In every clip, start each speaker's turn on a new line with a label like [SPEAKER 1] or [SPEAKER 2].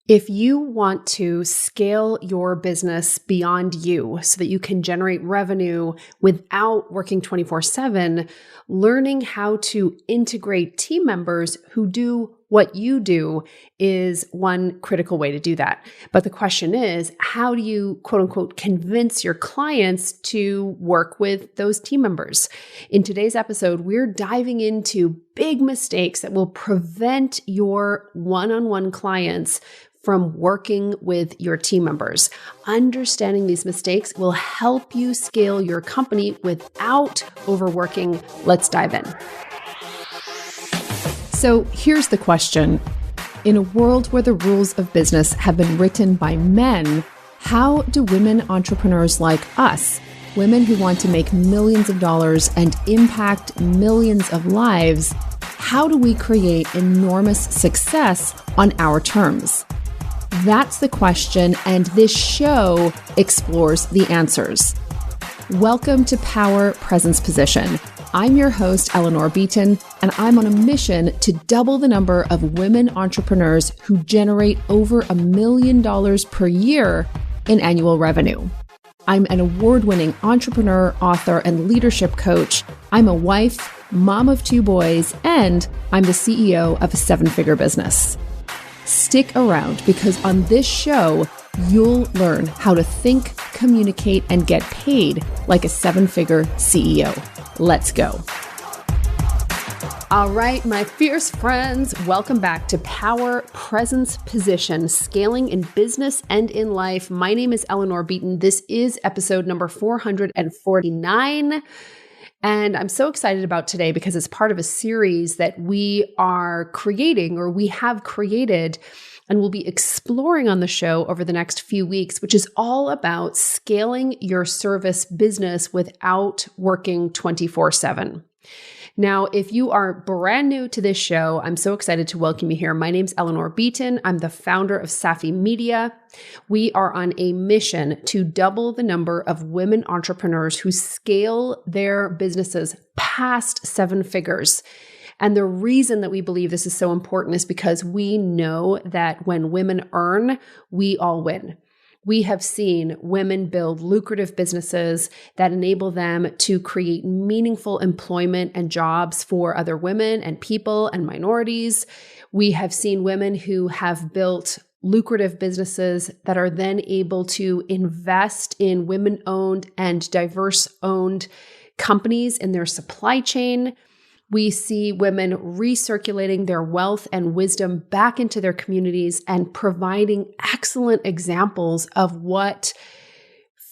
[SPEAKER 1] If you want to scale your business beyond you so that you can generate revenue without working 24/7, learning how to integrate team members who do what you do is one critical way to do that. But the question is, how do you, quote unquote, convince your clients to work with those team members? In today's episode, we're diving into big mistakes that will prevent your one-on-one clients from working with your team members. Understanding these mistakes will help you scale your company without overworking. Let's dive in. So here's the question. In a world where the rules of business have been written by men, how do women entrepreneurs like us, women who want to make millions of dollars and impact millions of lives, how do we create enormous success on our terms? That's the question, and this show explores the answers. Welcome to Power Presence Position. I'm your host, Eleanor Beaton, and I'm on a mission to double the number of women entrepreneurs who generate over $1 million per year in annual revenue. I'm an award-winning entrepreneur, author, and leadership coach. I'm a wife, mom of 2 boys, and I'm the CEO of a 7-figure business. Stick around because on this show, you'll learn how to think, communicate, and get paid like a 7-figure CEO. Let's go. All right, my fierce friends, welcome back to Power Presence Position, scaling in business and in life. My name is Eleanor Beaton. This is episode number 449. And I'm so excited about today because it's part of a series that we are creating, or we have created, and we'll be exploring on the show over the next few weeks, which is all about scaling your service business without working 24/7. Now, if you are brand new to this show, I'm so excited to welcome you here. My name's Eleanor Beaton. I'm the founder of Safi Media. We are on a mission to double the number of women entrepreneurs who scale their businesses past 7 figures. And the reason that we believe this is so important is because we know that when women earn, we all win. We have seen women build lucrative businesses that enable them to create meaningful employment and jobs for other women and people and minorities. We have seen women who have built lucrative businesses that are then able to invest in women-owned and diverse-owned companies in their supply chain. We see women recirculating their wealth and wisdom back into their communities and providing excellent examples of what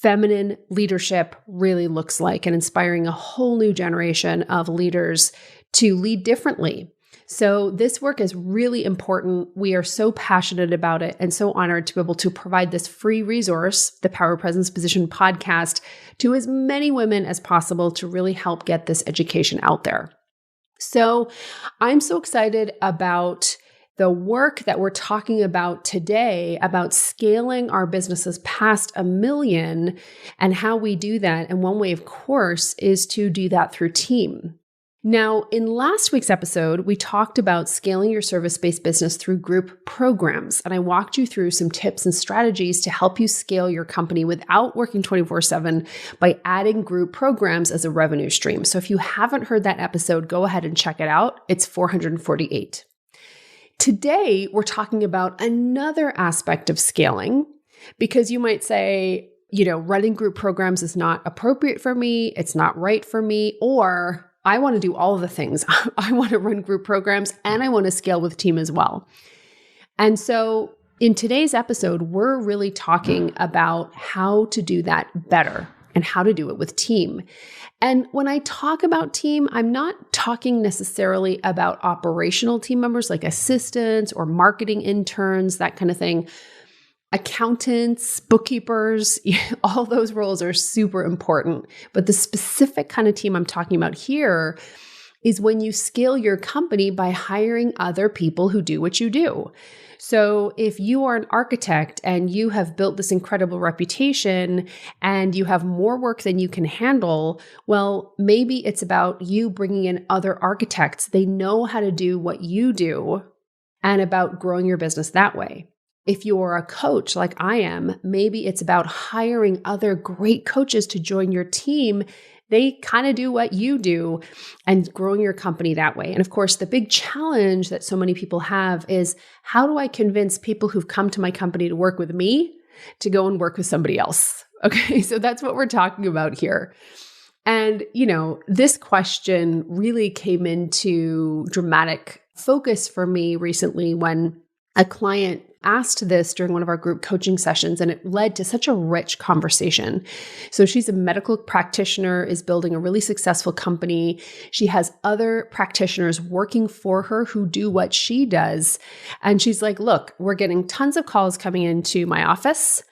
[SPEAKER 1] feminine leadership really looks like and inspiring a whole new generation of leaders to lead differently. So this work is really important. We are so passionate about it and so honored to be able to provide this free resource, the Power Presence Position podcast, to as many women as possible to really help get this education out there. So I'm so excited about the work that we're talking about today, about scaling our businesses past $1 million and how we do that. And one way, of course, is to do that through team. Now, in last week's episode, we talked about scaling your service-based business through group programs, and I walked you through some tips and strategies to help you scale your company without working 24/7 by adding group programs as a revenue stream. So if you haven't heard that episode, go ahead and check it out. It's 448. Today, we're talking about another aspect of scaling, because you might say, running group programs is not appropriate for me, it's not right for me, or I want to do all of the things. I want to run group programs and I want to scale with team as well. And so in today's episode, we're really talking about how to do that better and how to do it with team. And when I talk about team, I'm not talking necessarily about operational team members like assistants or marketing interns, that kind of thing. Accountants, bookkeepers, all those roles are super important. But the specific kind of team I'm talking about here is when you scale your company by hiring other people who do what you do. So if you are an architect and you have built this incredible reputation and you have more work than you can handle, well, maybe it's about you bringing in other architects. They know how to do what you do, and about growing your business that way. If you're a coach like I am, maybe it's about hiring other great coaches to join your team. They kind of do what you do and growing your company that way. And of course, the big challenge that so many people have is, how do I convince people who've come to my company to work with me to go and work with somebody else? Okay, so that's what we're talking about here. And, this question really came into dramatic focus for me recently when a client asked this during one of our group coaching sessions, and it led to such a rich conversation. So she's a medical practitioner, is building a really successful company. She has other practitioners working for her who do what she does. And she's like, look, we're getting tons of calls coming into my office,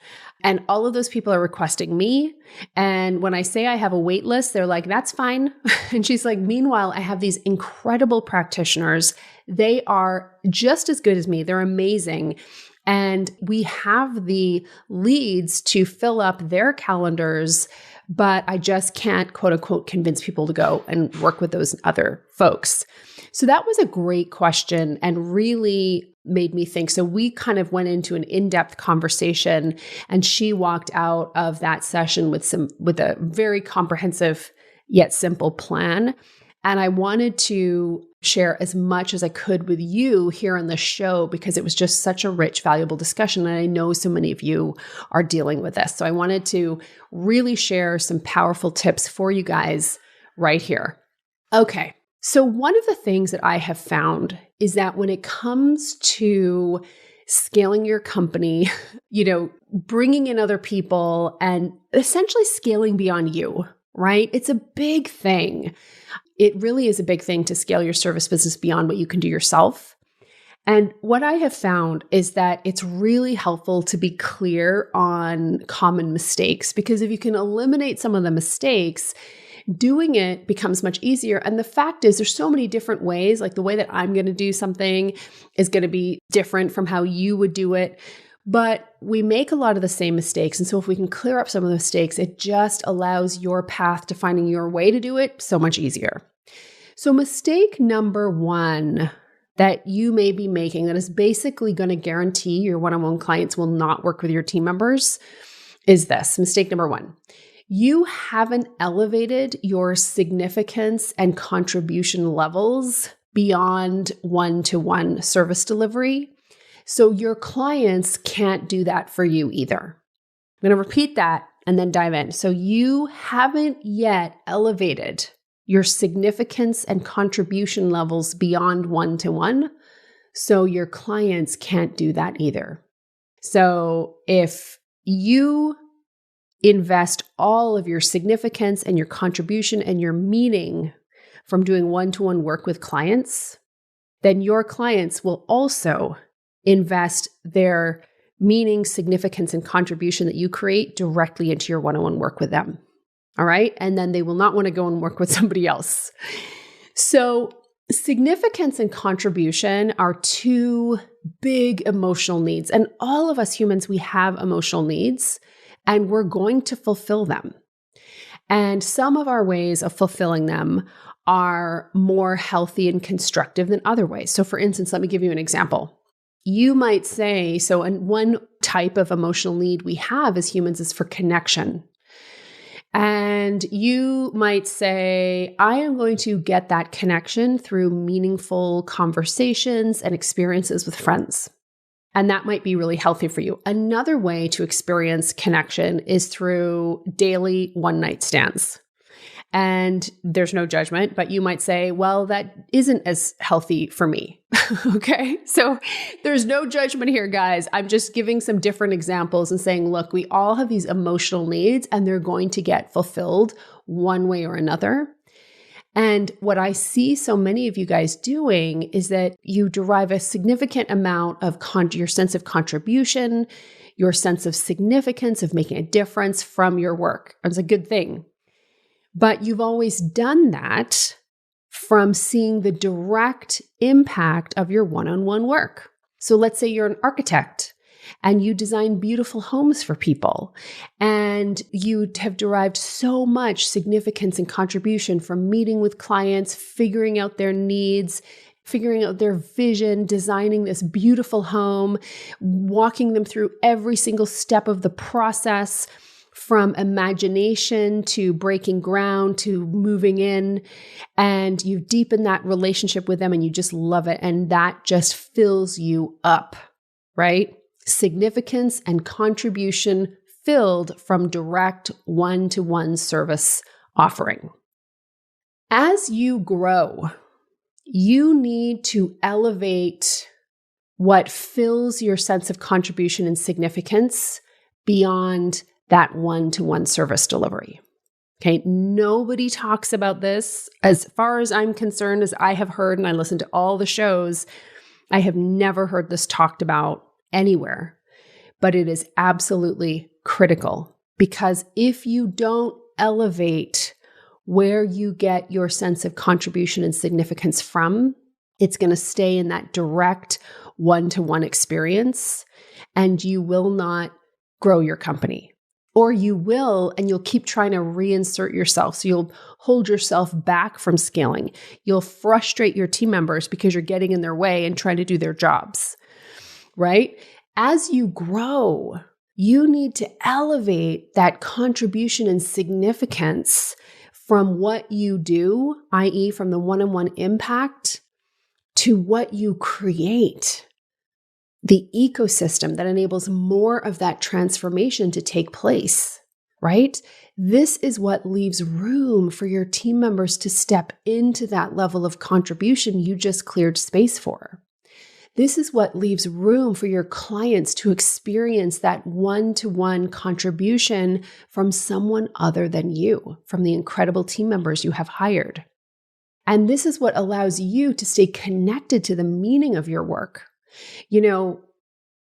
[SPEAKER 1] and all of those people are requesting me. And when I say I have a wait list, they're like, that's fine. And she's like, meanwhile, I have these incredible practitioners. They are just as good as me. They're amazing. And we have the leads to fill up their calendars, but I just can't, quote unquote, convince people to go and work with those other folks. So that was a great question and really made me think. So we kind of went into an in-depth conversation, and she walked out of that session with a very comprehensive yet simple plan. And I wanted to share as much as I could with you here on the show because it was just such a rich, valuable discussion. And I know so many of you are dealing with this. So I wanted to really share some powerful tips for you guys right here. Okay. So one of the things that I have found is that when it comes to scaling your company, bringing in other people and essentially scaling beyond you, right? It's a big thing. It really is a big thing to scale your service business beyond what you can do yourself. And what I have found is that it's really helpful to be clear on common mistakes, because if you can eliminate some of the mistakes, doing it becomes much easier. And the fact is, there's so many different ways, like the way that I'm going to do something is going to be different from how you would do it. But we make a lot of the same mistakes. And so if we can clear up some of the mistakes, it just allows your path to finding your way to do it so much easier. So mistake number one that you may be making that is basically going to guarantee your one-on-one clients will not work with your team members is this. Mistake number one. You haven't elevated your significance and contribution levels beyond one-to-one service delivery. So your clients can't do that for you either. I'm going to repeat that and then dive in. So you haven't yet elevated your significance and contribution levels beyond one-to-one. So your clients can't do that either. So if you invest all of your significance and your contribution and your meaning from doing one-to-one work with clients, then your clients will also invest their meaning, significance, and contribution that you create directly into your one-on-one work with them. All right. And then they will not want to go and work with somebody else. So significance and contribution are two big emotional needs. And all of us humans, we have emotional needs and we're going to fulfill them. And some of our ways of fulfilling them are more healthy and constructive than other ways. So for instance, let me give you an example. You might say, and one type of emotional need we have as humans is for connection. And you might say, I am going to get that connection through meaningful conversations and experiences with friends. And that might be really healthy for you. Another way to experience connection is through daily one-night stands. And there's no judgment, but you might say, well, that isn't as healthy for me. Okay. So there's no judgment here, guys. I'm just giving some different examples and saying, look, we all have these emotional needs and they're going to get fulfilled one way or another. And what I see so many of you guys doing is that you derive a significant amount of your sense of contribution, your sense of significance of making a difference from your work. It's a good thing. But you've always done that from seeing the direct impact of your one-on-one work. So let's say you're an architect and you design beautiful homes for people, and you have derived so much significance and contribution from meeting with clients, figuring out their needs, figuring out their vision, designing this beautiful home, walking them through every single step of the process, from imagination to breaking ground to moving in, and you deepen that relationship with them and you just love it. And that just fills you up, right? Significance and contribution filled from direct one-to-one service offering. As you grow, you need to elevate what fills your sense of contribution and significance beyond that one-to-one service delivery. Okay, nobody talks about this. As far as I'm concerned, as I have heard, and I listen to all the shows, I have never heard this talked about anywhere. But it is absolutely critical, because if you don't elevate where you get your sense of contribution and significance from, it's going to stay in that direct one-to-one experience, and you will not grow your company. Or you will, and you'll keep trying to reinsert yourself. So you'll hold yourself back from scaling. You'll frustrate your team members because you're getting in their way and trying to do their jobs, right? As you grow, you need to elevate that contribution and significance from what you do, i.e., from the one-on-one impact, to what you create. The ecosystem that enables more of that transformation to take place, right? This is what leaves room for your team members to step into that level of contribution you just cleared space for. This is what leaves room for your clients to experience that one-to-one contribution from someone other than you, from the incredible team members you have hired. And this is what allows you to stay connected to the meaning of your work. You know,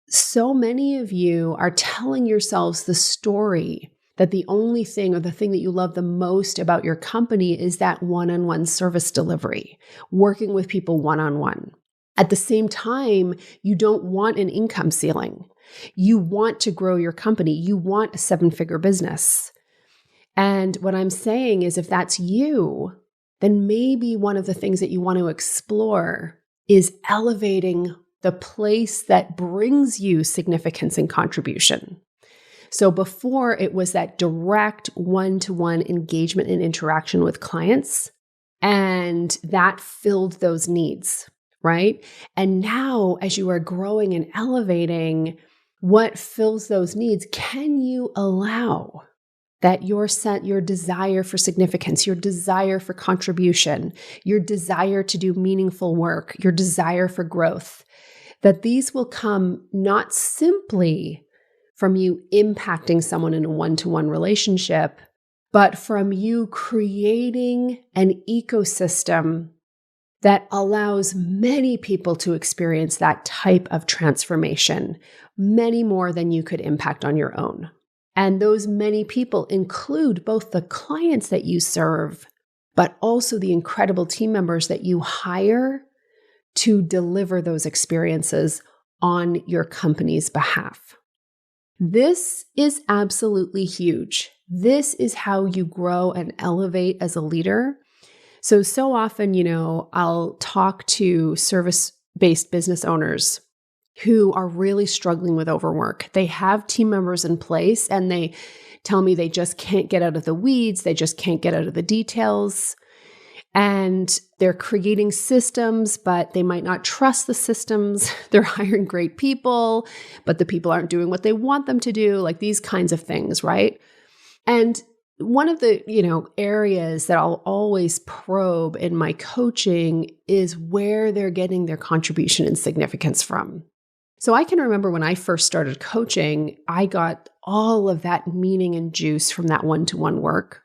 [SPEAKER 1] so many of you are telling yourselves the story that the only thing, or the thing that you love the most about your company, is that one-on-one service delivery, working with people one-on-one. At the same time, you don't want an income ceiling. You want to grow your company. You want a 7-figure business. And what I'm saying is, if that's you, then maybe one of the things that you want to explore is elevating the place that brings you significance and contribution. So before, it was that direct one-to-one engagement and interaction with clients, and that filled those needs, right? And now, as you are growing and elevating, what fills those needs? Can you allow that your desire for significance, your desire for contribution, your desire to do meaningful work, your desire for growth, that these will come not simply from you impacting someone in a one-to-one relationship, but from you creating an ecosystem that allows many people to experience that type of transformation, many more than you could impact on your own. And those many people include both the clients that you serve, but also the incredible team members that you hire to deliver those experiences on your company's behalf. This is absolutely huge. This is how you grow and elevate as a leader. So often, I'll talk to service-based business owners who are really struggling with overwork. They have team members in place and they tell me they just can't get out of the weeds. They just can't get out of the details. And they're creating systems, but they might not trust the systems. They're hiring great people, but the people aren't doing what they want them to do, like these kinds of things, right? And one of the, areas that I'll always probe in my coaching is where they're getting their contribution and significance from. So I can remember when I first started coaching, I got all of that meaning and juice from that one-to-one work.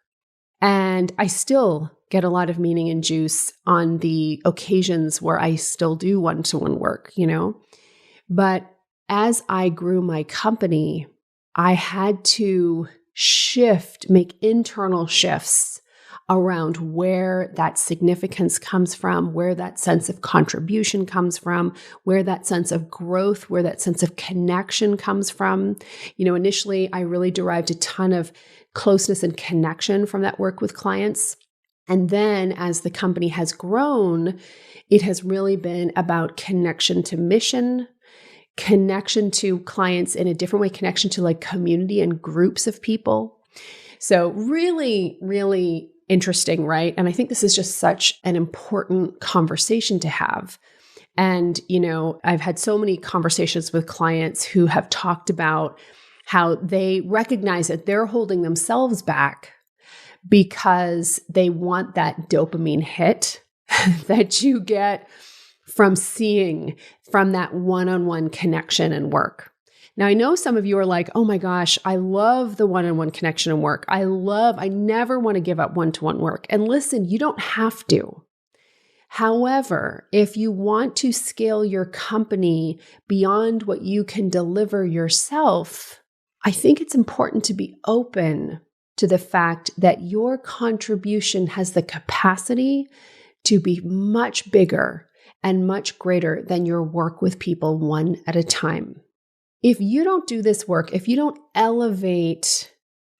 [SPEAKER 1] And I still get a lot of meaning and juice on the occasions where I still do one-to-one work, But as I grew my company, I had to make internal shifts around where that significance comes from, where that sense of contribution comes from, where that sense of growth, where that sense of connection comes from. Initially, I really derived a ton of closeness and connection from that work with clients. And then as the company has grown, it has really been about connection to mission, connection to clients in a different way, connection to like community and groups of people. So really, really interesting, right? And I think this is just such an important conversation to have. And, I've had so many conversations with clients who have talked about how they recognize that they're holding themselves back because they want that dopamine hit that you get from seeing from that one-on-one connection and work. Now, I know some of you are like, oh my gosh, I love the one-on-one connection and work. I never want to give up one-to-one work. And listen, you don't have to. However, if you want to scale your company beyond what you can deliver yourself, I think it's important to be open to the fact that your contribution has the capacity to be much bigger and much greater than your work with people one at a time. If you don't do this work, if you don't elevate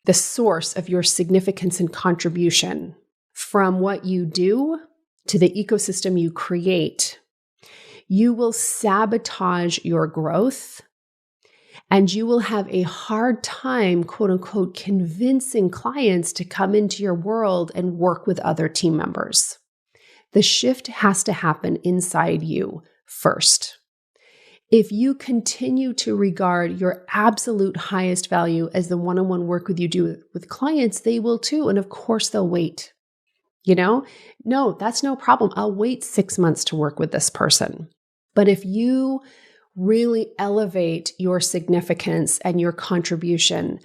[SPEAKER 1] the source of your significance and contribution from what you do to the ecosystem you create, you will sabotage your growth. And you will have a hard time, quote unquote, convincing clients to come into your world and work with other team members. The shift has to happen inside you first. If you continue to regard your absolute highest value as the one-on-one work you do with clients, they will too. And of course, they'll wait. No, that's no problem. I'll wait 6 months to work with this person. But if you really elevate your significance and your contribution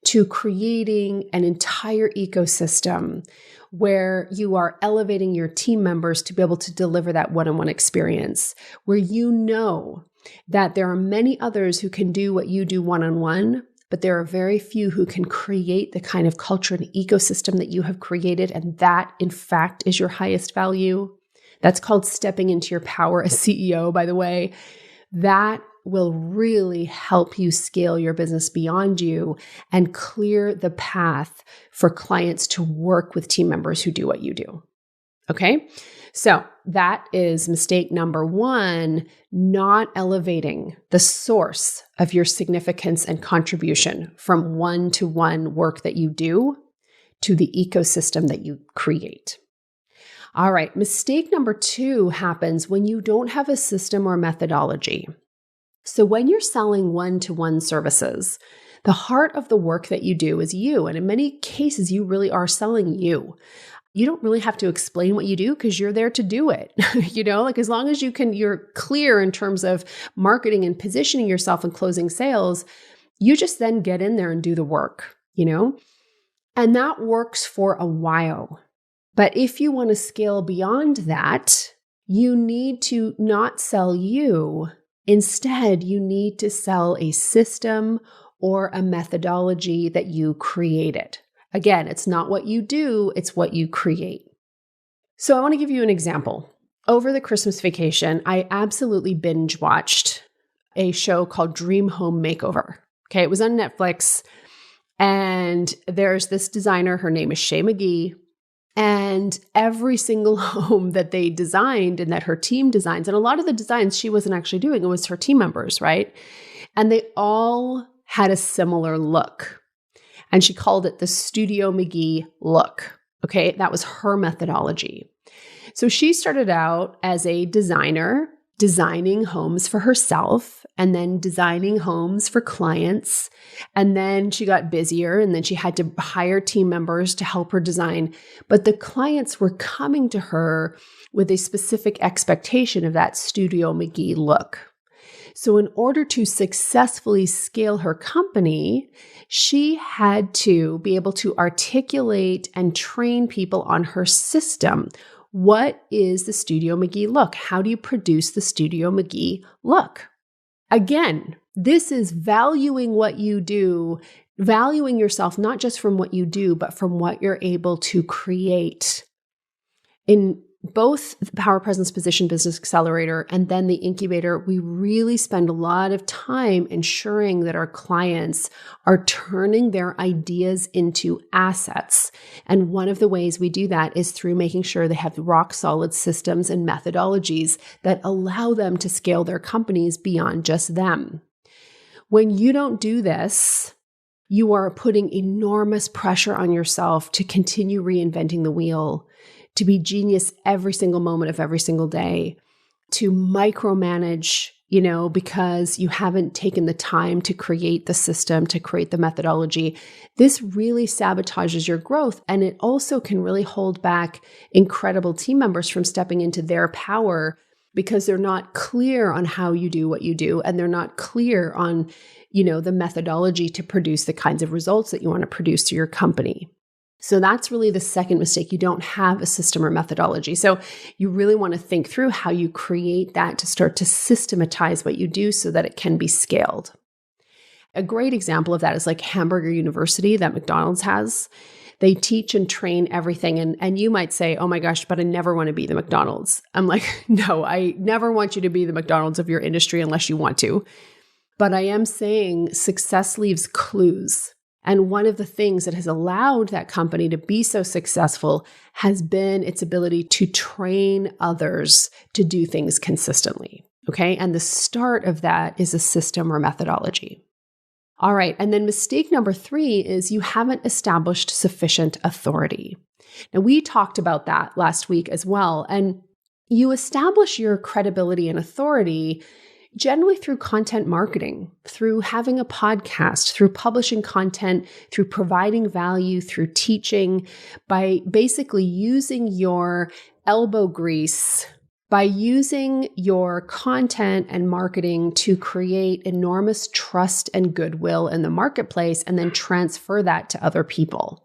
[SPEAKER 1] to creating an entire ecosystem where you are elevating your team members to be able to deliver that one-on-one experience, where you know that there are many others who can do what you do one-on-one, but there are very few who can create the kind of culture and ecosystem that you have created, and that, in fact, is your highest value. That's called stepping into your power as CEO, by the way. That will really help you scale your business beyond you and clear the path for clients to work with team members who do what you do. Okay? So that is mistake number one, not elevating the source of your significance and contribution from one-to-one work that you do to the ecosystem that you create. All right, mistake number two happens when you don't have a system or methodology. So when you're selling one-to-one services, the heart of the work that you do is you. And in many cases, you really are selling you. You don't really have to explain what you do because you're there to do it. As long as you're clear in terms of marketing and positioning yourself and closing sales, you just then get in there and do the work, And that works for a while. But if you want to scale beyond that, you need to not sell you. Instead, you need to sell a system or a methodology that you created. Again, it's not what you do, it's what you create. So I want to give you an example. Over the Christmas vacation, I absolutely binge watched a show called Dream Home Makeover. Okay, it was on Netflix. And there's this designer, her name is Shay McGee. And every single home that they designed and that her team designs, and a lot of the designs she wasn't actually doing, it was her team members, right? And they all had a similar look. And she called it the Studio McGee look. Okay, that was her methodology. So she started out as a designer, designing homes for herself and then designing homes for clients. And then she got busier and then she had to hire team members to help her design. But the clients were coming to her with a specific expectation of that Studio McGee look. So in order to successfully scale her company, she had to be able to articulate and train people on her system. What is the Studio McGee look? How do you produce the Studio McGee look? Again, this is valuing what you do, valuing yourself not just from what you do, but from what you're able to create. In both the Power Presence Position Business Accelerator and then the incubator, we really spend a lot of time ensuring that our clients are turning their ideas into assets. And one of the ways we do that is through making sure they have rock solid systems and methodologies that allow them to scale their companies beyond just them. When you don't do this, you are putting enormous pressure on yourself to continue reinventing the wheel, to be genius every single moment of every single day, to micromanage, because you haven't taken the time to create the system, to create the methodology. This really sabotages your growth. And it also can really hold back incredible team members from stepping into their power because they're not clear on how you do what you do. And they're not clear on, the methodology to produce the kinds of results that you want to produce to your company. So that's really the second mistake. You don't have a system or methodology. So you really want to think through how you create that to start to systematize what you do so that it can be scaled. A great example of that is like Hamburger University that McDonald's has. They teach and train everything. And you might say, oh my gosh, but I never want to be the McDonald's. I'm like, no, I never want you to be the McDonald's of your industry unless you want to. But I am saying success leaves clues. And one of the things that has allowed that company to be so successful has been its ability to train others to do things consistently. Okay. And the start of that is a system or methodology. All right. And then mistake number 3 is you haven't established sufficient authority. Now, we talked about that last week as well. And you establish your credibility and authority generally through content marketing, through having a podcast, through publishing content, through providing value, through teaching, by basically using your elbow grease, by using your content and marketing to create enormous trust and goodwill in the marketplace and then transfer that to other people.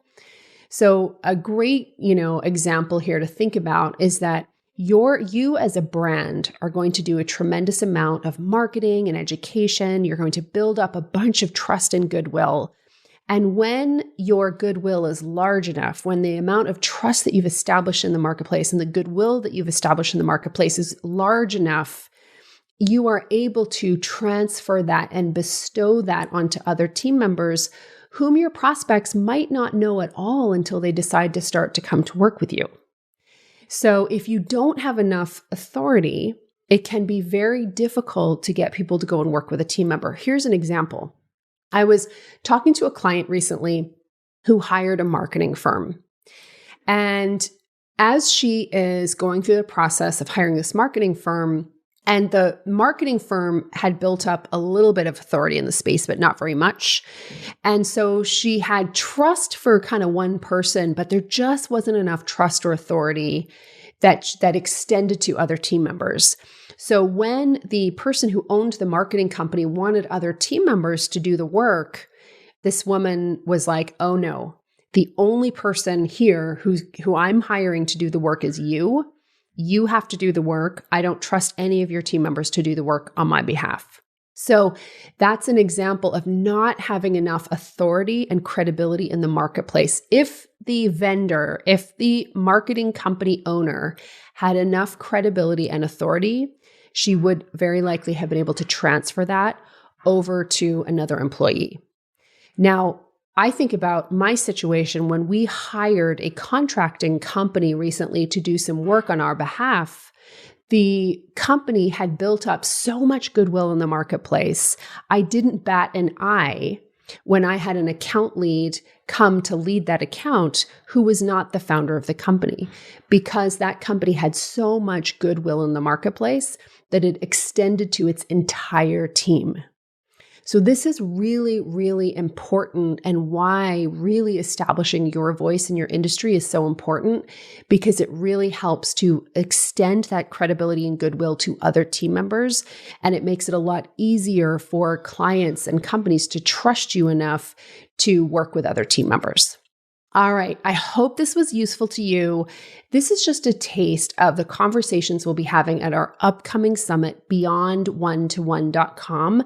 [SPEAKER 1] So a great, example here to think about is that you as a brand are going to do a tremendous amount of marketing and education. You're going to build up a bunch of trust and goodwill. And when your goodwill is large enough, when the amount of trust that you've established in the marketplace and the goodwill that you've established in the marketplace is large enough, you are able to transfer that and bestow that onto other team members whom your prospects might not know at all until they decide to start to come to work with you. So if you don't have enough authority, it can be very difficult to get people to go and work with a team member. Here's an example. I was talking to a client recently who hired a marketing firm. And as she is going through the process of hiring this marketing firm, and the marketing firm had built up a little bit of authority in the space, but not very much. And so she had trust for kind of one person, but there just wasn't enough trust or authority that extended to other team members. So when the person who owned the marketing company wanted other team members to do the work, this woman was like, oh no, the only person here who I'm hiring to do the work is you. You have to do the work. I don't trust any of your team members to do the work on my behalf. So that's an example of not having enough authority and credibility in the marketplace. If the vendor, if the marketing company owner had enough credibility and authority, she would very likely have been able to transfer that over to another employee. Now, I think about my situation when we hired a contracting company recently to do some work on our behalf. The company had built up so much goodwill in the marketplace. I didn't bat an eye when I had an account lead come to lead that account who was not the founder of the company, because that company had so much goodwill in the marketplace that it extended to its entire team. So this is really, really important, and why really establishing your voice in your industry is so important, because it really helps to extend that credibility and goodwill to other team members. And it makes it a lot easier for clients and companies to trust you enough to work with other team members. All right. I hope this was useful to you. This is just a taste of the conversations we'll be having at our upcoming summit, beyond1to1.com,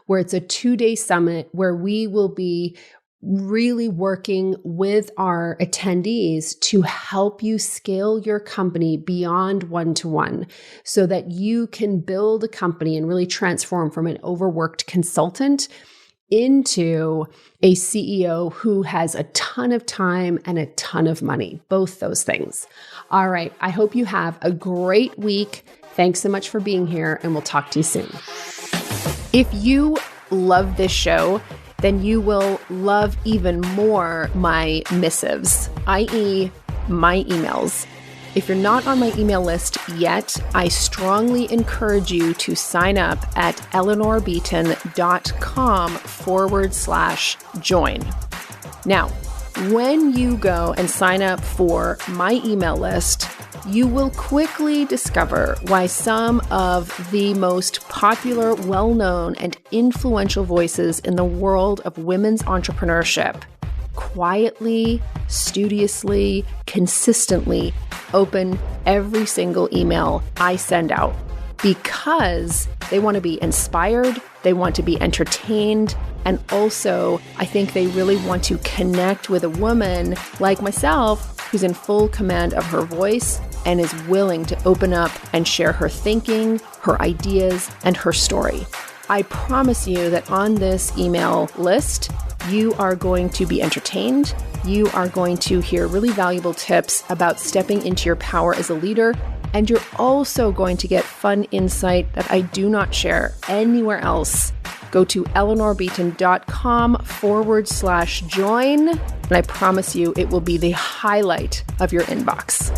[SPEAKER 1] where it's a 2-day summit where we will be really working with our attendees to help you scale your company beyond one-to-one so that you can build a company and really transform from an overworked consultant into a CEO who has a ton of time and a ton of money, both those things. All right. I hope you have a great week. Thanks so much for being here, and we'll talk to you soon. If you love this show, then you will love even more my missives, i.e. my emails. If you're not on my email list yet, I strongly encourage you to sign up at eleanorbeaton.com/join. Now, when you go and sign up for my email list, you will quickly discover why some of the most popular, well-known, and influential voices in the world of women's entrepreneurship quietly, studiously, consistently open every single email I send out because they want to be inspired, they want to be entertained, and also I think they really want to connect with a woman like myself who's in full command of her voice and is willing to open up and share her thinking, her ideas, and her story. I promise you that on this email list, you are going to be entertained. You are going to hear really valuable tips about stepping into your power as a leader. And you're also going to get fun insight that I do not share anywhere else. Go to eleanorbeaton.com/join. And I promise you it will be the highlight of your inbox.